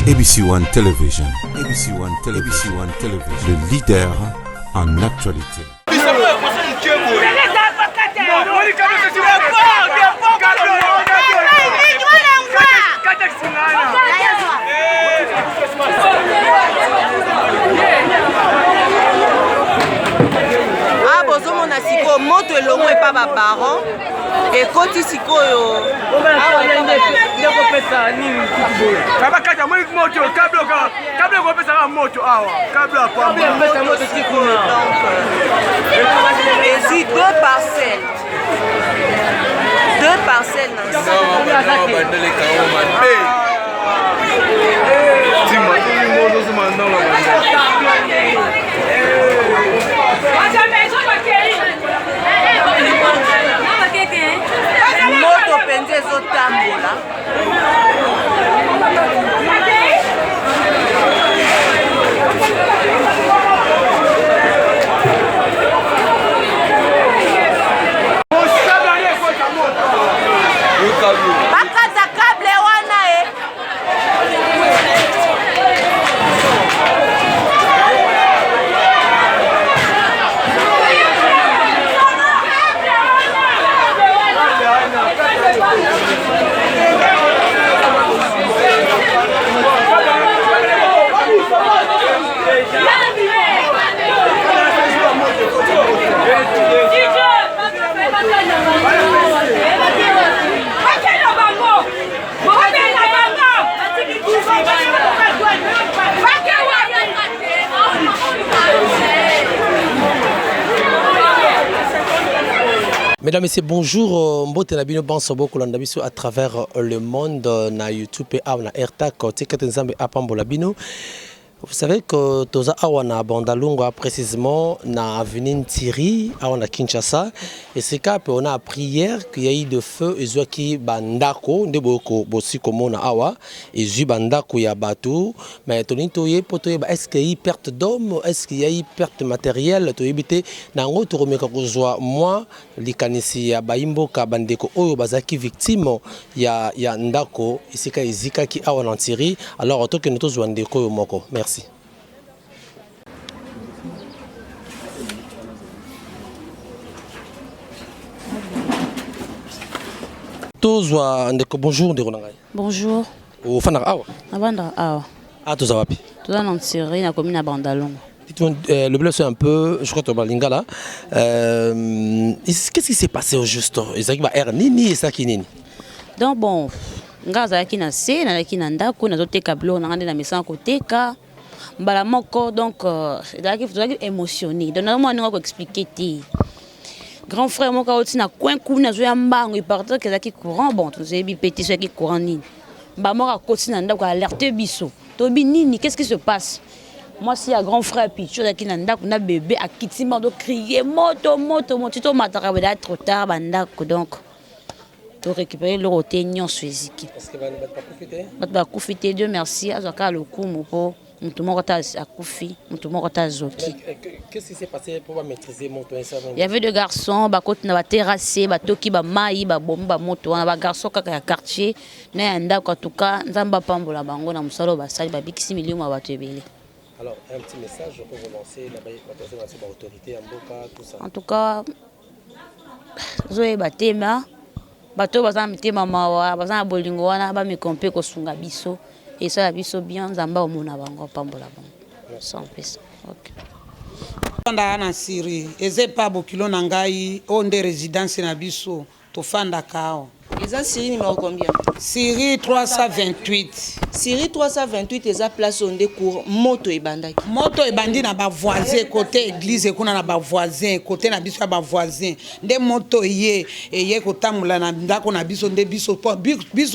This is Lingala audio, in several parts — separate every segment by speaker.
Speaker 1: ABC One Television. ABC One Television. ABC One Television. Le leader en actualité.
Speaker 2: Bozomona siko moto elongo epa ba parents ekoti sikoyo
Speaker 3: ndeko pesa nini kaba kata mwiki moto kabla ko pesa moto awa kabla kwa pesa moto siko
Speaker 2: donc et deux parcelles moto penze ezotambola bakata kable wana
Speaker 4: Mesdames et messieurs, bonjour. Mbote na bino banso boko landa biso à travers le monde na YouTube et na AirTag côté Katenzambe apambola bino. Vous savez que Toza Awana Bandalunga précisément na avenue Thierry à Kinshasa et c'est quand on a appris hier qu'il y a eu de feu et qui bandako ndeboko bosi komona awa et zu bandako ya bateau mais tonitoye potoye est-ce qu'il y a eu perte d'hommes, est-ce qu'il y a eu perte matérielle to yebite nango to remeka kozwa moi likanisi ya baimbo ka bandeko oyo bazaki victime ya ndako isika izika ki awa na Thierry alors auto que nous tous ndeko yo moko. Merci. Bonjour.
Speaker 5: Bonjour.
Speaker 4: Au Fana Awa.
Speaker 5: Abandra Awa.
Speaker 4: Ah, tous awapi.
Speaker 5: Tout ça dans Thierry, na commune à Bandalongo.
Speaker 4: Dites-moi, le bleu c'est un peu, je crois que tu as Lingala. Qu'est-ce qui s'est passé au juste? Ils va air nini et ça qui nini.
Speaker 5: Donc bon, ngaza qui na se, na qui na ndako, na zote kablo, na ngande na mesa côté ka. Mbala moko donc il faut émotionné. Donc moi on va expliquer ti. Grand frère mon aussi na coin coup na zoya mbango il partait que qui courant bon tu sais bi petit ceux qui courant nini ba moko côté na ndako alerter biso to bi nini qu'est-ce qui se passe moi si a grand frère puis chose qui na ndako na bébé a kitima do crier moto to mataka ba être trop tard ba ndako donc to récupérer le roté nyon sueziki
Speaker 4: est-ce que
Speaker 5: va profiter Dieu merci azaka le coup mo Qu'est-ce
Speaker 4: qui s'est passé pour maîtriser mon toit?
Speaker 5: Il y avait deux garçons, bah côté na terrassé, bah toki ba mai, ba bomba moto, ba garçon kaka ya quartier, na nda en tout cas, nzamba pambola bango na musalo ba sali ba bikisi millions ba bato ebele.
Speaker 4: Alors un petit message pour vous lancer la autorité en Boka tout ça.
Speaker 5: En tout cas, zoé batema, bato bazana mitema mawa, bazana bolingo wana ba mikompe ko sunga biso. Et ça, biso bien, zamba au mona bango pambola bango. Sans plus. OK.
Speaker 6: Fanda na Syrie, eze pa bokilo na ngai onde résidence na biso to fanda kao.
Speaker 2: Eza Syrie numéro combien?
Speaker 6: Syrie 328.
Speaker 2: Syrie 328 eza place onde cour moto ebandaki.
Speaker 6: Moto ebandi na ba voisin côté église kuna na ba voisin côté na biso ba voisin. Nde moto ye kotamula na ndako na biso nde biso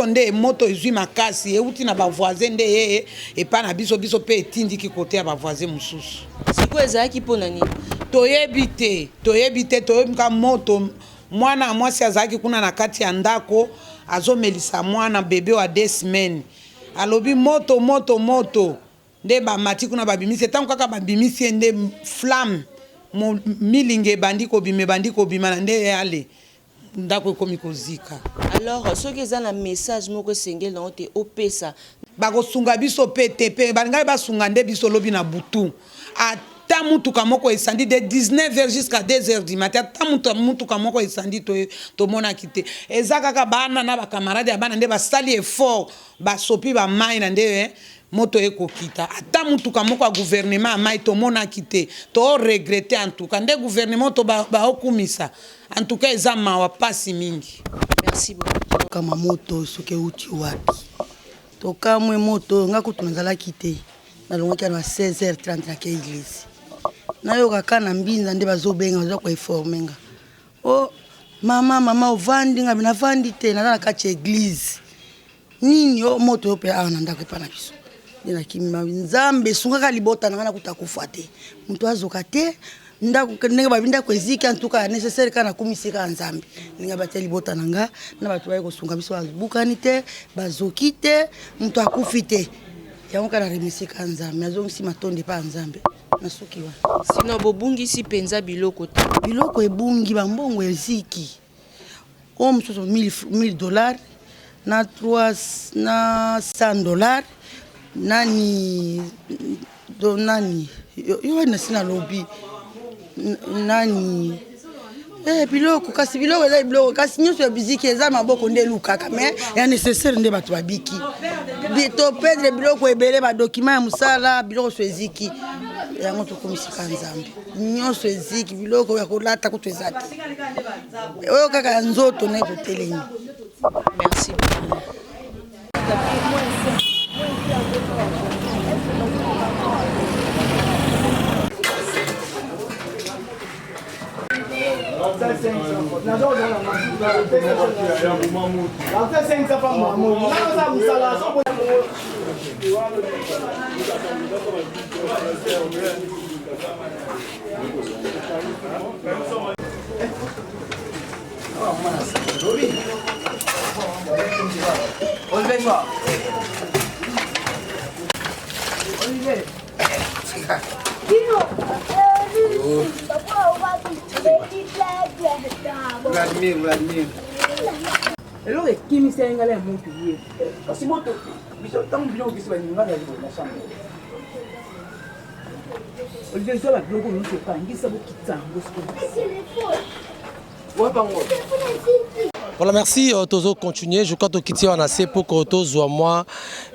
Speaker 6: nde moto ezui makasi euti na ba voisin nde e pa na biso pe etindi ki côté ya ba voisin mususu.
Speaker 2: Siko ezaki pona nini?
Speaker 6: Toyebite toyebika moto mwana mwasi azaki kuna na kati ya ndako azomelisa mwana bebe wa 2 semaines alobi moto nde ba mati kuna babimisi tangu kaka babimisi nde flamme milinge bandiko bima nde yale ndako ekomi kozika.
Speaker 2: Alors ce que za na message moko sengel na ote opesa
Speaker 6: bakosunga biso PTP balingai basunga nde biso lobi na butu ata mutuka moko esandi de 19h jusqu'à 2h du matin ata mutuka moko esandi tomonaki te eza kaka bana na bakamarade ya bana nde basali effort basopi bamai na nde moto ekokita ata mutuka moko ya gouvernement amai tomonaki te to regrette en tout cas nde gouvernement to baokumisa en tout cas eza mawa pasi mingi.
Speaker 7: Merci beaucoup. Kama moto soke uti wapi tokamwe moto nga kutu nazalaki te nalongaki na 16h30 na église nayoka kana mbinza nde bazobenga bazo ko informer nga oh mama ovandi nga bina vandi te na kati église nini o moto pe ana ndako pa na biso ndina kimba nzambe sungaka libota nanga kutakufa te muntu azoka te ndako ndenge babinda ko eziki en tout cas nécessaire kana kumisika nzambe ninga bateli libota nanga na batu baye ko sunga biso bazubukani te bazoki te muntu akufi te yango kana remisika nzambe azongisi matonde pa nzambe nasuki wa
Speaker 2: sino bobungisi penza biloko te
Speaker 7: biloko ebungi bambongo eziki o msusu $1000 na $100 nani yo na sina lobby nani biloko kasi biloko eza biloko kasi nyonso ya biziki eza maboko nde lukaka mais ya nécessaire nde bato babiki to pedre biloko ebele badokima ya mosala biloko so eziki yango tokomisika nzambe nyonso eziki biloko ya kolata kutu eza te oyo kaka ya nzoto na totelemi.
Speaker 2: Merci beaucoup.
Speaker 8: Alors qui me sert à mon pays parce que moi tant bien que c'est une malade de la chambre. Olivier ça va bloquer nous pas ngi ça beaucoup de temps.
Speaker 4: Voilà, merci. Tozo continuer. Je crois que tu as assez pour que Tozo moi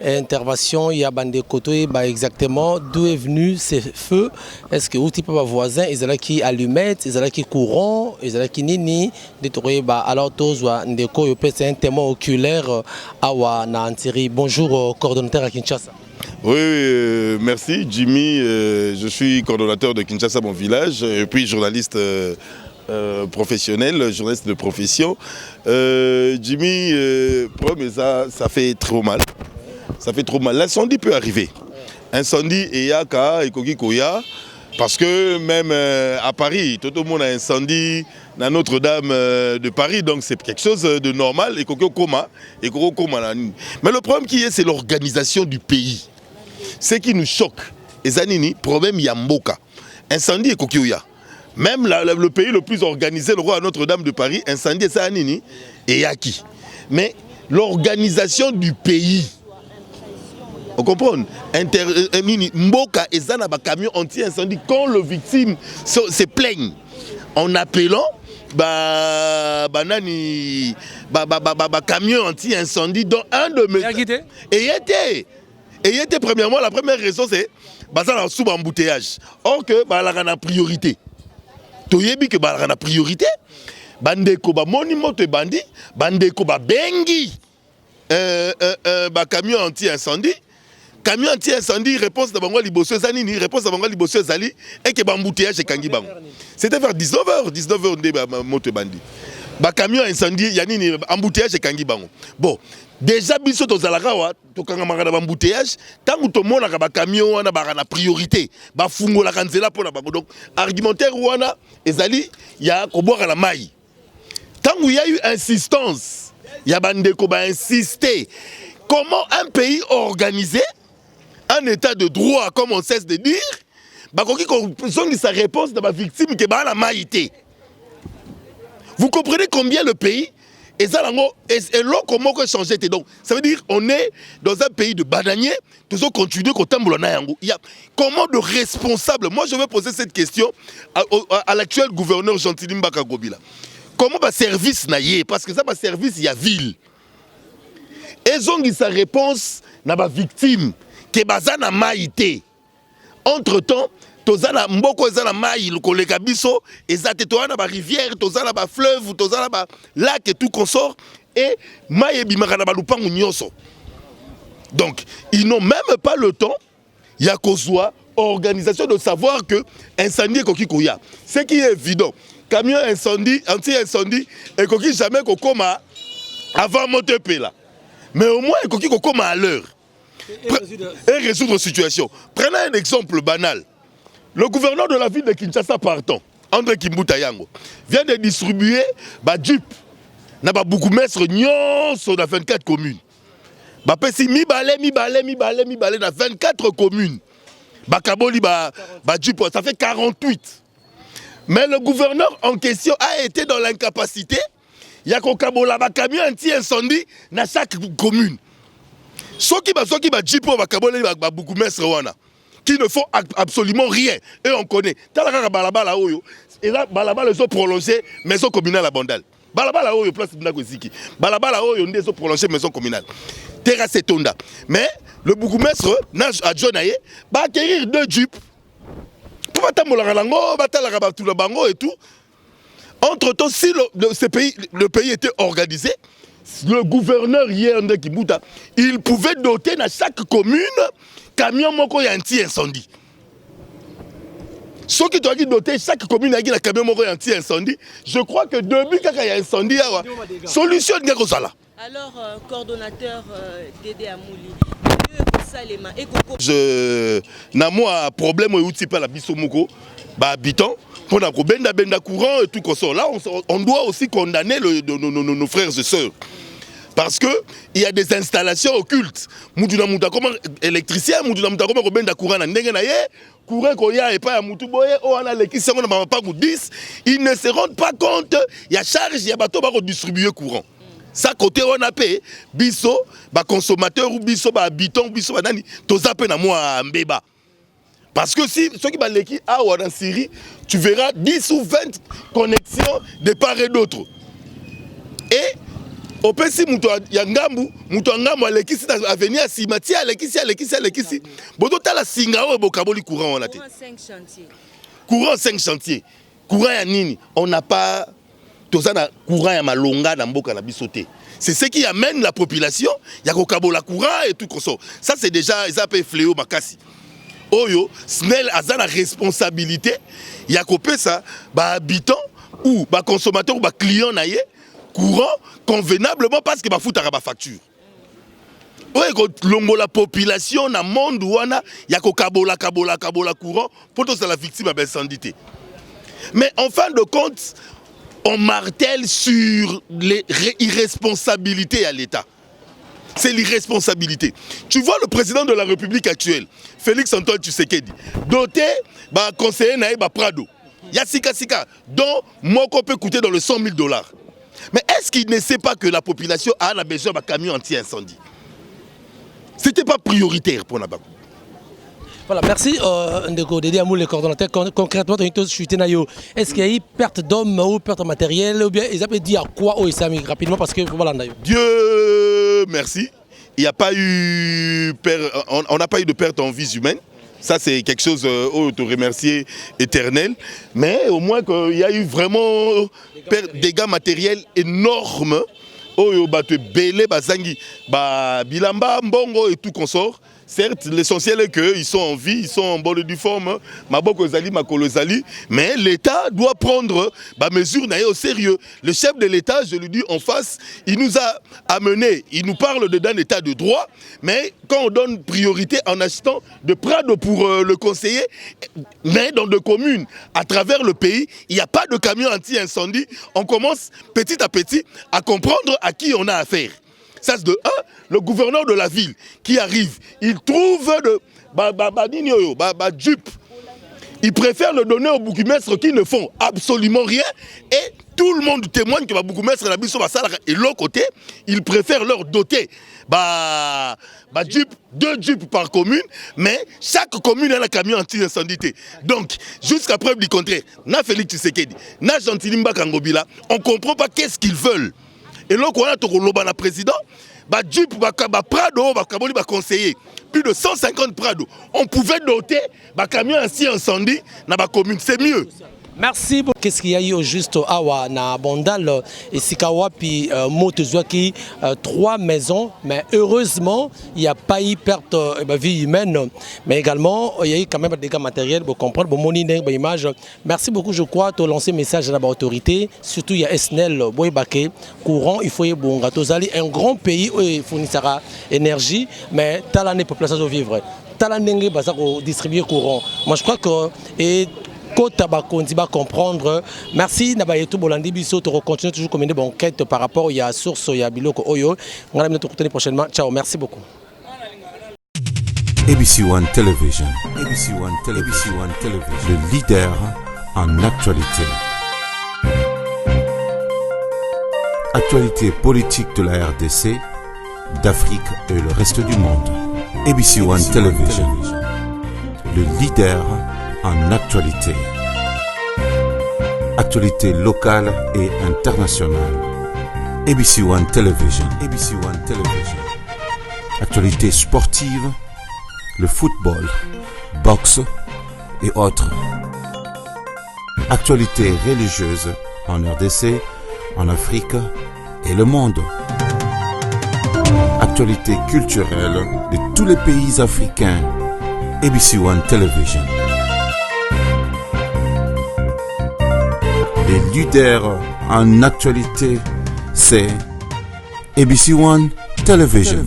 Speaker 4: intervention. Il y a bande koto exactement d'où est venu ces feux. Est-ce que outil pas voisin ils allaient qui allumettes, ils allaient qui courant, ils allaient qui nini détruire alors Tozo ndeko yo c'est un témoin oculaire awa na antiri. Bonjour coordonnateur à Kinshasa.
Speaker 9: Oui, merci Jimmy. Je suis coordonnateur de Kinshasa mon village et puis journaliste. Professionnel, journaliste de profession. Jimmy, mais ça fait trop mal. Ça fait trop mal. L'incendie peut arriver. Incendie et yaka et kokikoya. Parce que même à Paris, tout le monde a incendie dans Notre-Dame de Paris. Donc c'est quelque chose de normal. Et kokokoma. Mais le problème qui est, c'est l'organisation du pays. Ce qui nous choque. Et Zanini, problème Yamboka. Incendie et kokikoya. Même le pays le plus organisé, le roi Notre-Dame de Paris, incendie, c'est Anini et Yaki. Mais l'organisation du pays, on comprend, Mboka et Zanaba camion anti-incendie, quand le victime se plaigne en appelant, camion anti-incendie dans un de mes... Et était premièrement, la première raison c'est un sous-embouteillage. Or que la a priorité. Toyebi que la priorité, bandeko ba monimo te bandi, bandeko ba bengi, camion anti-incendie, réponse de Bango Libosso Zanini, réponse de Bango Libosso Zali, et que bambouteillage et kangi bango. C'était vers 19h de moto bandi. Camion incendie, yanini embouteillage et kangi bango. Bon. Déjà, biso to zalakawa, to kanga magana bambouteillage, tant que to mona ka ba camion wana ba na priorité, ba fungo la kanzela pona bango. Donc argumentaire wana ezali ya ko boire la maille. Tant qu'il y a eu insistance, ya bandeko ba insister. Comment un pays organisé, un état de droit comme on cesse de dire, ba koki ko zongi sa réponse de ma victime que ba la maille. Vous comprenez combien le pays Et ça, et là, comment changer? Donc, ça veut dire on est dans un pays de bananiers, tous on continue il y a comment de responsable? Moi, je vais poser cette question à l'actuel gouverneur Gentilin Bakagobila. Comment va service naïe? Parce que ça va service, il y a ville. Ils ont sa réponse na ba victime que bazana maïté. Entre-temps, tozana mboko ezana mai koleka biso ezate toana ba rivière, tozana ba fleuve, tozana ba lac et tout consort et mai ebimaka na ba lupangu nyonso. Donc, ils n'ont même pas le temps ya kozwa organisation de savoir que incendie koki koya. Ce qui est évident, camion incendie, anti-incendie et koki jamais kokoma avant motepe là. Mais au moins koki kokoma à l'heure. Et résoudre la situation. Prenez un exemple banal. Le gouverneur de la ville de Kinshasa partant, André Kimbuta Yango, vient de distribuer ba Jeep. Na ba beaucoup mestre nyon sur 24 communes. Ba pesi mi balé dans 24 communes. Ba kaboli ba Jeep, ça fait 48. Mais le gouverneur en question a été dans l'incapacité. Yako kabola ba camion anti-incendie dans chaque commune. Ceux qui ba Jeep ba kaboli ba beaucoup mestre wana. Qui ne font absolument rien. Et on connaît. Talaka balabala oyo. Et là, balabala ils ont prolongé maison communale à Bandal. Balabala oyo place de Ziki. Balabala oyo ils ont prolongé maison communale. Terra Setonda. Mais le bourgmestre à Jonaye va acquérir 2 jeeps. Pour batambola lango, batalaka batula bango et tout. Entre-temps, si le pays était organisé, le gouverneur hier de Kibuta, il pouvait doter dans chaque commune camion moko ya anti-incendie. Ce qui doit doter chaque commune a un camion moko ya anti-incendie. Je crois que depuis qu'il y a incendie, solution de Gozala.
Speaker 2: Alors, coordonnateur Dédé Amouli,
Speaker 9: je n'ai pas problème outil pas la bisomoko, bah habitant pour la benda courant et tout comme ça. Là, on doit aussi condamner nos frères et sœurs. Parce qu'il y a des installations occultes. Mouduna Mouta comme électricien, Mouduna Mouta comme Robenda Courant, courant Koya et pas à Moutouboye, on a l'électricien, on n'a pas 10. Ils ne se rendent pas compte, il y a charge, il y a bateau pour distribuer courant. Ça, côté on a payé, biso, consommateur ou biso, habitant, biso, tout ça, peut à Mbeba. Parce que si ceux qui balèquent à ou en Syrie, tu verras 10 ou 20 connexions de part et d'autre. Et au PC Yangambu, Moutangambu, Alekisi a venu à Simatia, Alekisi. Bodo tala Singao, Bokaboli courant on a été. Courant 5 chantiers. Courant ya nini? On n'a pas. Tozana courant ya malonga na mboka na bisoté. C'est ce qui amène la population, ya kokabola courant et tout comme ça. Ça c'est déjà, ils appellent fléau makasi. Oyo, Snell a la responsabilité, ya kopé ça, habitant ou consommateur ou client naïe. Courant convenablement parce que fout à facture. La population dans le monde où il y a kabola courant pour tous la victime à l'incendie. Mais en fin de compte, on martèle sur l'irresponsabilité à l'État. C'est l'irresponsabilité. Tu vois le président de la République actuelle, Félix Antoine Tshisekedi, doté conseiller Naïb Prado, il y a Sika, dont Moko peut coûter dans le $100,000. Mais est-ce qu'il ne sait pas que la population a besoin d'un camion anti-incendie? Ce n'était pas prioritaire pour Nabakou.
Speaker 4: Voilà, merci Ndeko Dédé Amouli, le coordonnateur. Concrètement, est-ce qu'il y a eu perte d'hommes ou perte matérielle ou bien ils avaient dit à quoi au Islamique rapidement parce que voilà.
Speaker 9: Dieu merci, il n'y a pas eu on n'a pas eu de perte en vie humaine. Ça, c'est quelque chose où te remercier éternel. Mais au moins qu'il y a eu vraiment des dégâts matériels énormes. Oyo batu belé bazangi bilamba mbongo et tout consort. Certes, l'essentiel est qu'ils sont en vie, ils sont en bonne du forme, maboko zali, makolo zali, mais l'État doit prendre mesure au sérieux. Le chef de l'État, je lui dis en face, il nous a amené, il nous parle d'un état de droit, mais quand on donne priorité en achetant de Prado pour le conseiller, mais dans des communes à travers le pays, il n'y a pas de camion anti-incendie, on commence petit à petit à comprendre à qui on a affaire. Ça, c'est de un, le gouverneur de la ville qui arrive, il trouve de Jeep. Il préfère le donner aux bourgmestres qui ne font absolument rien et tout le monde témoigne que beaucoup de maîtres et l'autre côté, ils préfèrent leur doter Jeep, 2 jeeps par commune, mais chaque commune a un camion anti-incendie. Donc, jusqu'à preuve du contraire, na Félix Tshisekedi, na Gentil Kangobila, on ne comprend pas qu'est-ce qu'ils veulent. Et là, on a le président, Jeep, Prado, conseiller, plus de 150 Prado. On pouvait doter camion anti-incendie dans la commune, c'est mieux.
Speaker 4: Merci beaucoup. Qu'est-ce qu'il y a eu juste awa na Bondal et Sikawapi Motozwaki 3 maisons, mais heureusement il n'y a pas eu perte de vie humaine, mais également il y a eu quand même des dégâts matériels pour comprendre bon monine image. Merci beaucoup, je crois tu as lancé message à l'autorité, surtout il y a SNEL Boybake courant, il faut y bon Tozali un grand pays où il fournira énergie, mais t'as la population de vivre. T'as la nenge distribuer courant. Moi je crois que et Kotabakondi va comprendre. Merci Nabayetou Bolandi Bisso, tu continues toujours comme une enquête par rapport à la source il y a Biloko Oyo. On va nous retrouver prochainement. Ciao, merci beaucoup.
Speaker 1: ABC One Television. ABC One Television. Le leader en actualité. Actualité politique de la RDC, d'Afrique et le reste du monde. ABC One Television. Le leader en actualité. Actualité locale et internationale. ABC One Television. ABC One Television. Actualité sportive, le football, boxe et autres. Actualité religieuse en RDC, en Afrique et le monde. Actualité culturelle de tous les pays africains. ABC One Television. Les leaders en actualité, c'est ABC One Television.